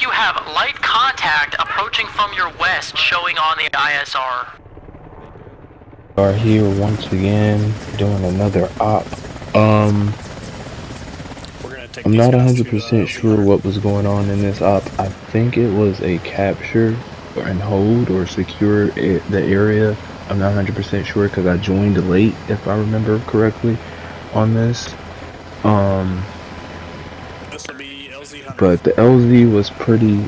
you have light contact approaching from your west, showing on the ISR. Are here once again doing another op. I'm not 100% sure what was going on in this op. I think it was a capture and hold or secure the area. I'm not 100% sure because I joined late, if I remember correctly, on this. But the LZ was pretty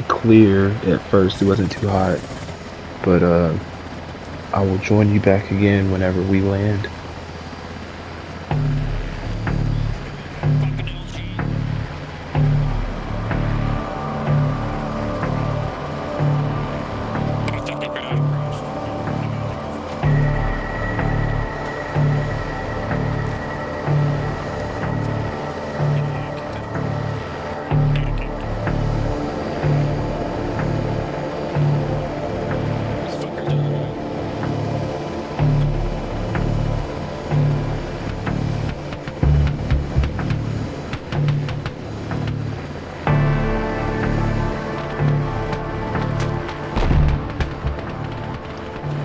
clear at first. It wasn't too hot, but I will join you back again whenever we land.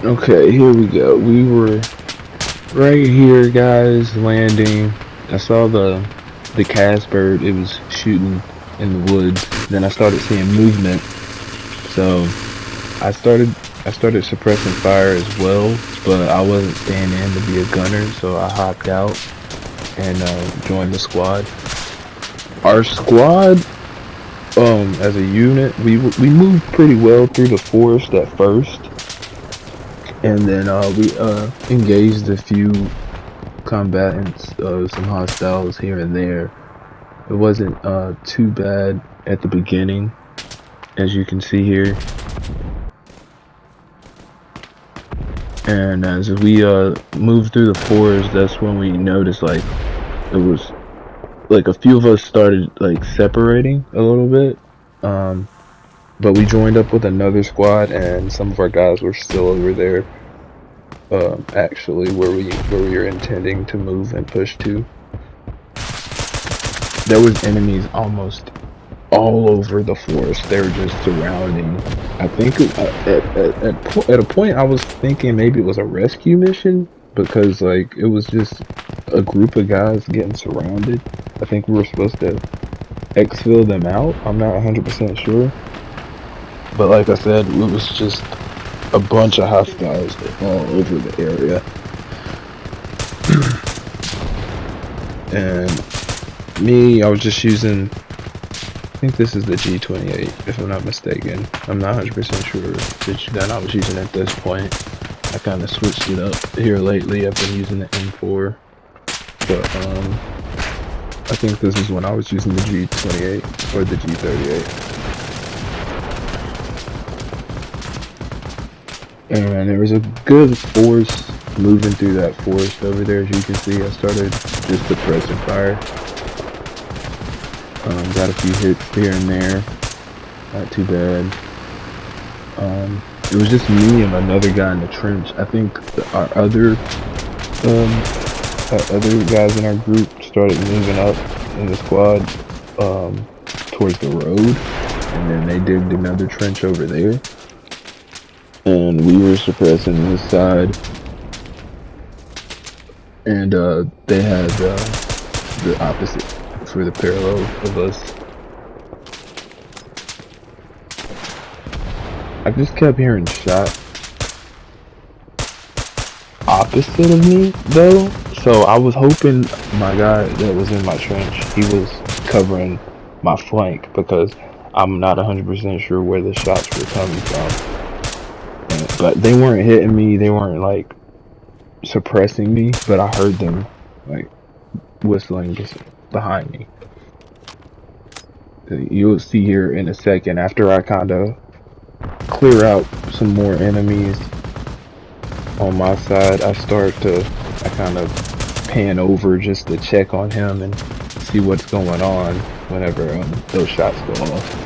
Okay, here we go. We were right here, guys, landing. I saw the Casbird. It was shooting in the woods. Then I started seeing movement, so I started suppressing fire as well. But I wasn't staying in to be a gunner, so I hopped out and joined the squad. Our squad, as a unit, we moved pretty well through the forest at first. And then we engaged a few combatants, some hostiles here and there. It wasn't too bad at the beginning, as you can see here. And as we moved through the forest, that's when we noticed like it was like a few of us started like separating a little bit. But we joined up with another squad, and some of our guys were still over there. Actually, where we were intending to move and push to. There was enemies almost all over the forest. They were just surrounding. I think at a point I was thinking maybe it was a rescue mission, because like it was just a group of guys getting surrounded. I think we were supposed to exfil them out. I'm not 100% sure. But like I said, it was just a bunch of hostiles all over the area. And me, I was just using, I think this is the G28, if I'm not mistaken. I'm not 100% sure which gun I was using at this point. I kind of switched it up here lately. I've been using the M4. But I think this is when I was using the G28 or the G38. And there was a good force moving through that forest over there. As you can see, I started just suppressing fire. Got a few hits here and there. Not too bad. It was just me and another guy in the trench. I think our other guys in our group started moving up in the squad towards the road, and then they digged another trench over there. And we were suppressing this side, and they had the opposite for the parallel of us. I just kept hearing shots opposite of me though, so I was hoping my guy that was in my trench, he was covering my flank, because I'm not 100% sure where the shots were coming from. But they weren't hitting me, they weren't like suppressing me, but I heard them like whistling just behind me. You'll see here in a second, after I kind of clear out some more enemies on my side, I kind of pan over just to check on him and see what's going on whenever those shots go off.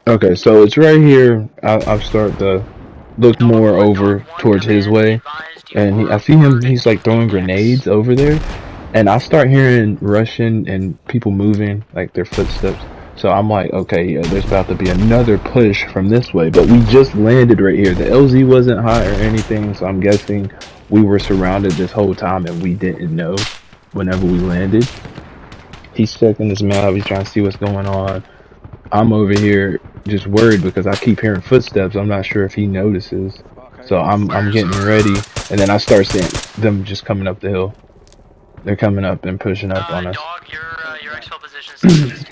Okay, so it's right here. I'll start to look more over towards his way, and I see him. He's like throwing grenades over there, and I start hearing Russian and people moving, like their footsteps. So I'm like, okay, yeah, there's about to be another push from this way. But we just landed right here. The LZ wasn't hot or anything, so I'm guessing we were surrounded this whole time and we didn't know whenever we landed. He's checking his map. He's trying to see what's going on. I'm over here just worried because I keep hearing footsteps. I'm not sure if he notices. So I'm getting ready, and then I start seeing them just coming up the hill. They're coming up and pushing up on us. Dog, your exfil position is seized.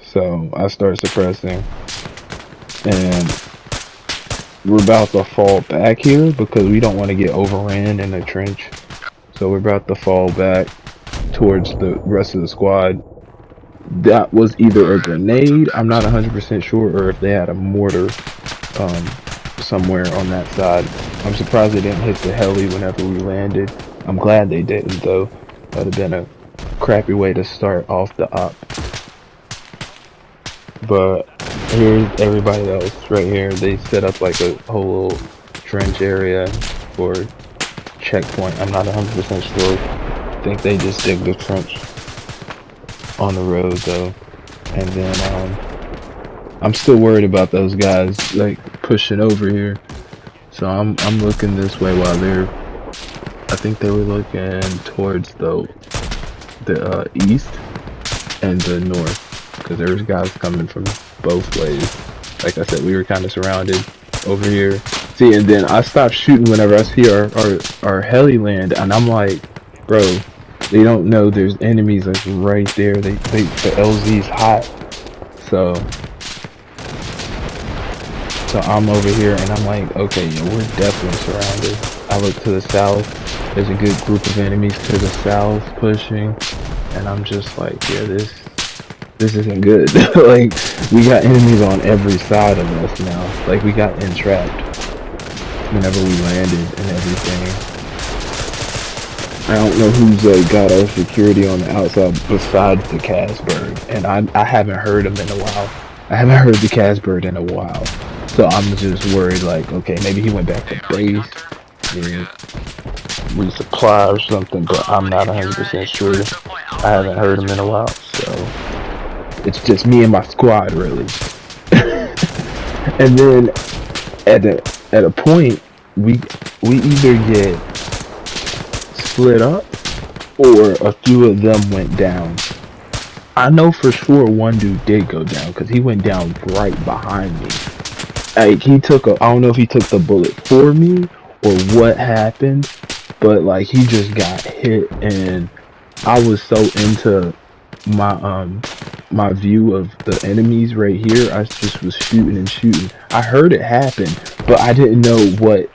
So I start suppressing, and we're about to fall back here because we don't want to get overran in the trench. So we're about to fall back towards the rest of the squad. That was either a grenade, I'm not 100% sure, or if they had a mortar somewhere on that side. I'm surprised they didn't hit the heli whenever we landed. I'm glad they didn't, though. That would have been a crappy way to start off the op. But here's everybody else right here. They set up like a whole little trench area for checkpoint. I'm not 100% sure. I think they just dig the trench on the road though. And then I'm still worried about those guys like pushing over here. So I'm looking this way while I think they were looking towards the east and the north, because there's guys coming from both ways. Like I said, we were kind of surrounded over here. See, and then I stopped shooting whenever I see our heli land, and I'm like, bro, they don't know there's enemies like right there. The LZ's hot, so I'm over here and I'm like, okay, yeah, we're definitely surrounded. I look to the south. There's a good group of enemies to the south pushing, and I'm just like, yeah, this isn't good. Like, we got enemies on every side of us now. Like, we got entrapped whenever we landed and everything. I don't know who's got our security on the outside besides the Casbird, and I haven't heard him in a while. I haven't heard the Casbird in a while, so I'm just worried. Like, okay, maybe he went back to base, resupply or something, but I'm not 100% sure. I haven't heard him in a while, so it's just me and my squad really. And then at a point we either get split up or a few of them went down. I know for sure one dude did go down because he went down right behind me. Like, I don't know if he took the bullet for me or what happened, but like he just got hit, and I was so into my view of the enemies right here. I just was shooting and shooting. I heard it happen, but I didn't know what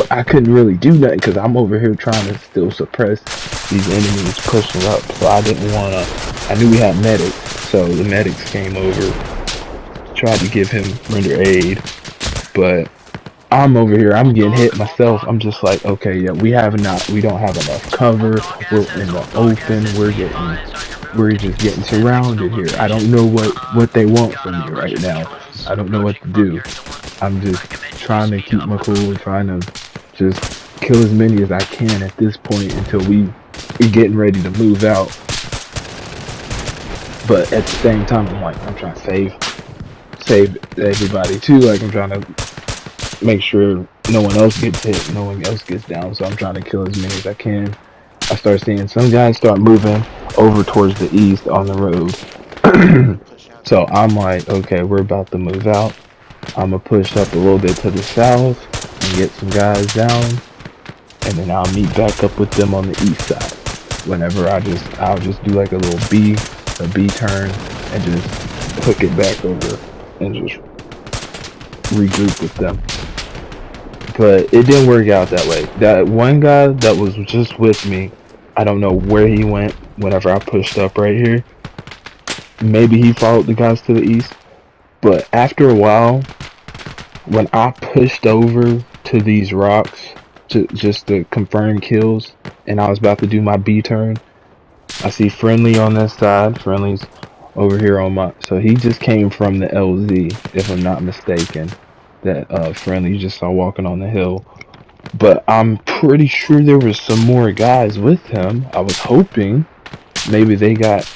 I couldn't really do nothing because I'm over here trying to still suppress these enemies pushing up. So I didn't want to. I knew we had medics, so the medics came over, tried to give him render aid, but I'm over here. I'm getting hit myself. I'm just like, okay, yeah, we don't have enough cover. We're in the open. We're just getting surrounded here. I don't know what they want from me right now. I don't know what to do. I'm just trying to keep my cool, trying to just kill as many as I can at this point until we're getting ready to move out. But at the same time, I'm trying to save everybody too. Like, I'm trying to make sure no one else gets hit, no one else gets down. So I'm trying to kill as many as I can. I start seeing some guys start moving over towards the east on the road. So I'm like, okay, we're about to move out. I'm gonna push up a little bit to the south and get some guys down, and then I'll meet back up with them on the east side. Whenever I'll just do like a little B turn and just hook it back over and just regroup with them. But it didn't work out that way. That one guy that was just with me, I don't know where he went whenever I pushed up right here. Maybe he followed the guys to the east. But after a while, when I pushed over to these rocks just to confirm kills, and I was about to do my B turn, I see friendly on this side. Friendly's over here on my. So he just came from the LZ, if I'm not mistaken. That friendly you just saw walking on the hill. But I'm pretty sure there was some more guys with him. I was hoping maybe they got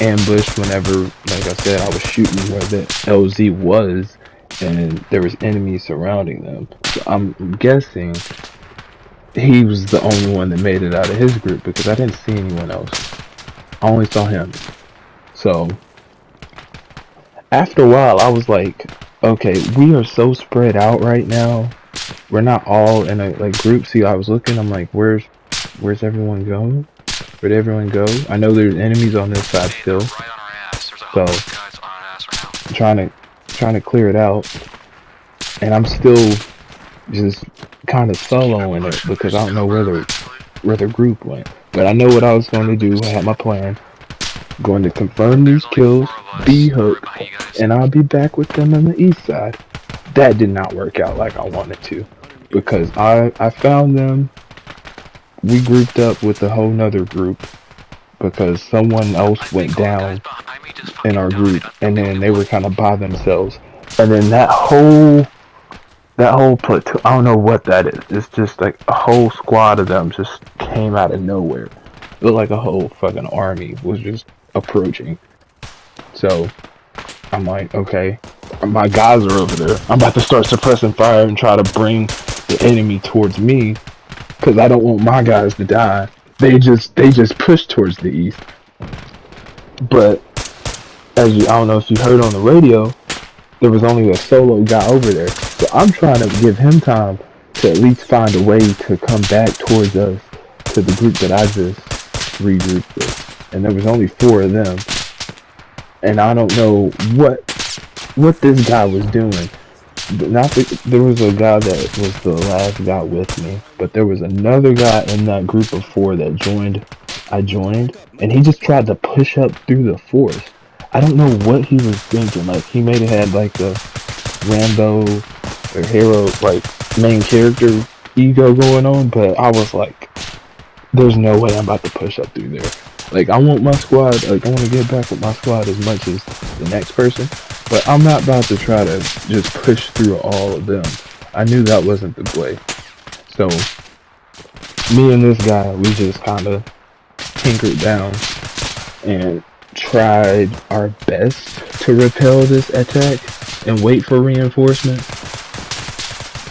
ambushed whenever, like I said, I was shooting where the LZ was, and there was enemies surrounding them. So I'm guessing he was the only one that made it out of his group because I didn't see anyone else. I only saw him. So after a while, I was like, okay, we are so spread out right now. We're not all in a like group. See, I was looking. I'm like, where's everyone going? Where'd everyone go? I know there's enemies on this side still. So I'm trying to clear it out, and I'm still just kind of soloing it because I don't know where the group went. But I know what I was going to do. I had my plan. Going to confirm these kills, be hooked, and I'll be back with them on the east side. That did not work out like I wanted to because I found them. We grouped up with a whole nother group because someone else went down in our group, and then they were kind of by themselves. And then that whole platoon, I don't know what that is. It's just like a whole squad of them just came out of nowhere. It looked like a whole fucking army was just approaching. So I'm like, okay, my guys are over there. I'm about to start suppressing fire and try to bring the enemy towards me because I don't want my guys to die. They just push towards the east. But I don't know if you heard on the radio, there was only a solo guy over there. So I'm trying to give him time to at least find a way to come back towards us, to the group that I just regrouped with. And there was only 4 of them. And I don't know what this guy was doing. There was a guy that was the last guy with me, but there was another guy in that group of 4 that joined. I joined, and he just tried to push up through the forest. I don't know what he was thinking. Like, he may have had like a Rambo or hero, like main character ego going on, but I was like, there's no way I'm about to push up through there. Like, I want my squad, like, I want to get back with my squad as much as the next person, but I'm not about to try to just push through all of them. I knew that wasn't the play. So, me and this guy, we just kind of tinkered down and tried our best to repel this attack and wait for reinforcements.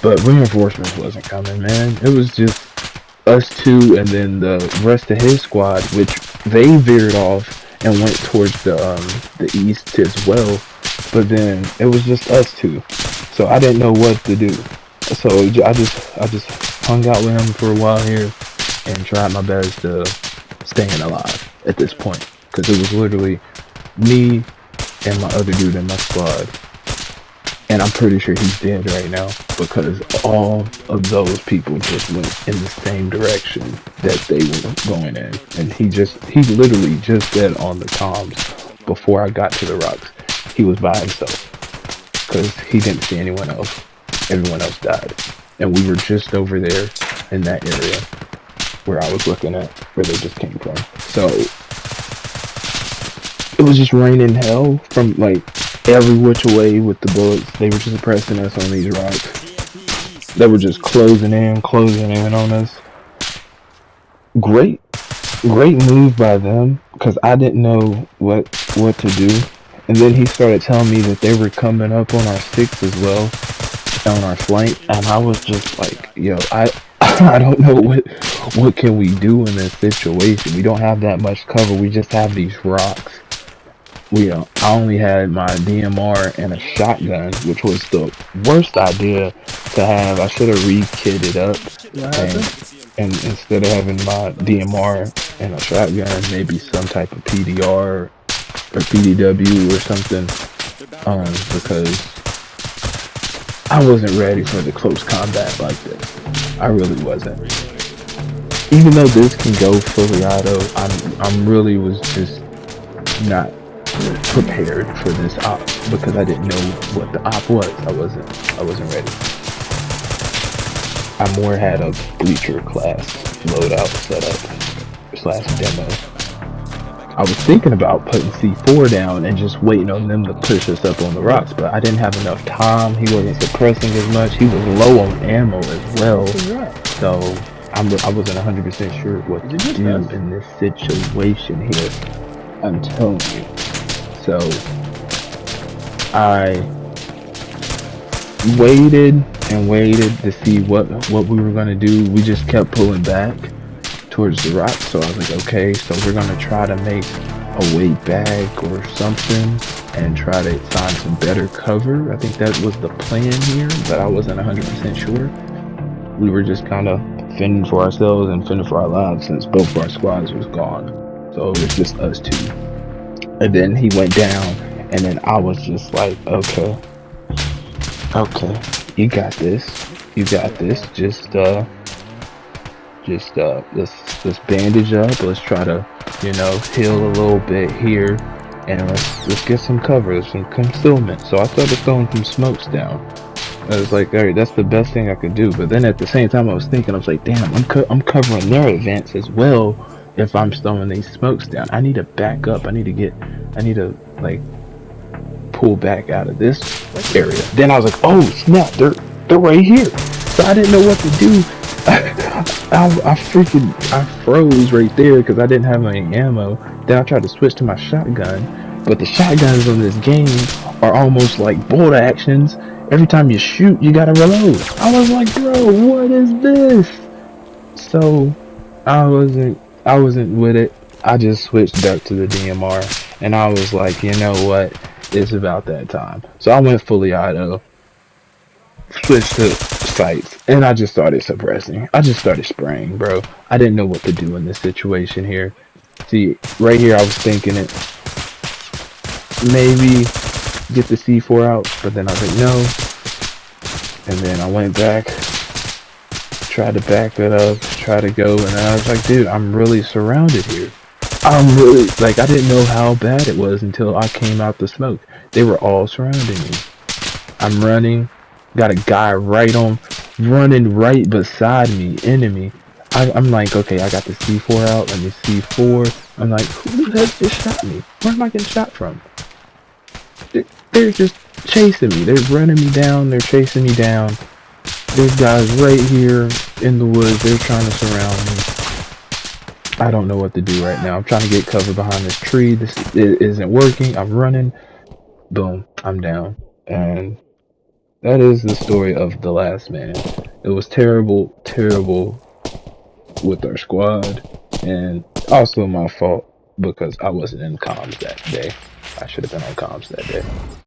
But reinforcements wasn't coming, man. It was just us 2 and then the rest of his squad, which they veered off and went towards the east as well. But then it was just us 2, so I didn't know what to do. So I just hung out with him for a while here and tried my best to staying alive at this point, because it was literally me and my other dude in my squad. And I'm pretty sure he's dead right now because all of those people just went in the same direction that they were going in. And he literally just said on the comms before I got to the rocks, he was by himself because he didn't see anyone else. Everyone else died. And we were just over there in that area where I was looking at where they just came from. So it was just raining hell from like every which way with the bullets. They were just pressing us on these rocks. They were just closing in on us. Great move by them because I didn't know what to do. And then he started telling me that they were coming up on our 6 as well, on our flank, and I was just like, yo, I don't know what can we do in this situation. We don't have that much cover. We just have these rocks. I only had my DMR and a shotgun, which was the worst idea to have. I should have re-kitted up, and instead of having my DMR and a shotgun, maybe some type of PDR or PDW or something, because I wasn't ready for the close combat like this. I really wasn't. Even though this can go fully auto, I'm really was just not prepared for this op because I didn't know what the op was. I wasn't ready. I more had a bleacher class loadout set up / demo. I was thinking about putting C4 down and just waiting on them to push us up on the rocks, but I didn't have enough time. He wasn't suppressing as much. He was low on ammo as well. So I wasn't 100% sure what to do in this situation here. I'm telling you. So I waited and waited to see what we were gonna do. We just kept pulling back towards the rock, so I was like, okay, so we're gonna try to make a way back or something and try to find some better cover. I think that was the plan here, but I wasn't 100% sure. We were just kind of fending for ourselves and fending for our lives since both of our squads was gone, so it was just us two. And then he went down, and then I was just like, okay, you got this, let's bandage up. Let's try to, heal a little bit here, and let's get some cover, some concealment. So I started throwing some smokes down. I was like, alright, that's the best thing I could do. But then at the same time, I was thinking, I was like, damn, I'm covering their advance as well. If I'm throwing these smokes down, I need to back up. I need to like pull back out of this area. Then I was like, oh snap, they're right here. So I didn't know what to do. I froze right there because I didn't have any ammo. Then I tried to switch to my shotgun, but the shotguns on this game are almost like bolt actions. Every time you shoot, you gotta reload. I was like, bro, what is this? So I wasn't with it. I just switched back to the DMR, and I was like, you know what? It's about that time. So I went fully auto, switched to sights, and I just started suppressing. I just started spraying, bro. I didn't know what to do in this situation here. See, right here I was thinking it, maybe get the C4 out, but then I was like, no. And then I went back, tried to back it up, try to go, and then I was like, dude, I'm really surrounded here. I'm really, like, I didn't know how bad it was until I came out the smoke. They were all surrounding me. I'm running, got a guy running right beside me, enemy. I'm like, okay, I got the C4 out, let me C4. I'm like, who the heck just shot me? Where am I getting shot from? They're just chasing me. They're running me down, they're chasing me down. There's guys right here in the woods, they're trying to surround me. I don't know what to do right now. I'm trying to get cover behind this tree. This isn't working. I'm running. Boom, I'm down. And that is the story of the last man. It was terrible with our squad, and also my fault because I wasn't in comms that day. I should have been on comms that day.